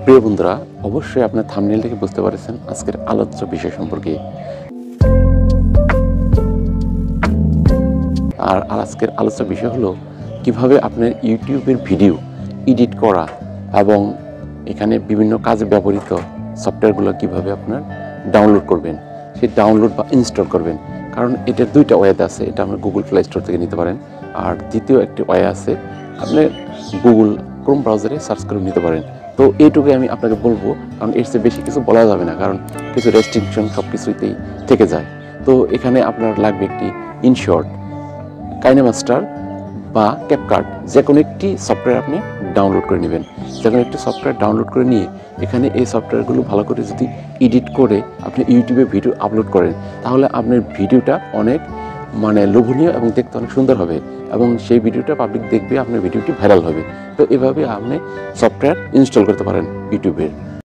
প্রিয় বন্ধুরা, অবশ্যই আপনার থাম্বনেল থেকে বুঝতে পারছেন আজকের আলোচ্য বিষয় সম্পর্কে। আর আজকের আলোচ্য বিষয় হলো কিভাবে আপনার ইউটিউবের ভিডিও এডিট করা এবং এখানে বিভিন্ন কাজে ব্যবহৃত সফটওয়্যারগুলো কিভাবে আপনার ডাউনলোড করবেন, সেই ডাউনলোড বা ইনস্টল করবেন। কারণ এটার দুইটা ওয়েতে আছে, এটা আমরা গুগল প্লে স্টোর থেকে নিতে পারেন, আর দ্বিতীয় একটি ওয়ে আছে আপনি গুগল ক্রোম ব্রাউজারে সার্চ করে নিতে পারেন। তো এইটুকুই আমি আপনাকে বলবো, কারণ এর চেয়ে বেশি কিছু বলা যাবে না, কারণ কিছু রেস্ট্রিকশন সব কিছুতেই থেকে যায়। তো এখানে আপনার লাগবে একটি ইনশর্ট, কাইনেমাস্টার বা ক্যাপকাট, যে কোনো একটি সফটওয়্যার আপনি ডাউনলোড করে নেবেন। যে কোনো একটি সফটওয়্যার ডাউনলোড করে নিয়ে এখানে এই সফটওয়্যারগুলো ভালো করে যদি এডিট করে আপনি ইউটিউবে ভিডিও আপলোড করেন, তাহলে আপনার ভিডিওটা অনেক লোভনীয় এবং দেখতে অনেক সুন্দর হবে এবং সেই ভিডিওটা পাবলিক দেখবে, আপনার ভিডিওটি ভাইরাল হবে। তো এভাবে আপনি সফটওয়্যার ইনস্টল করতে পারেন ইউটিউবের।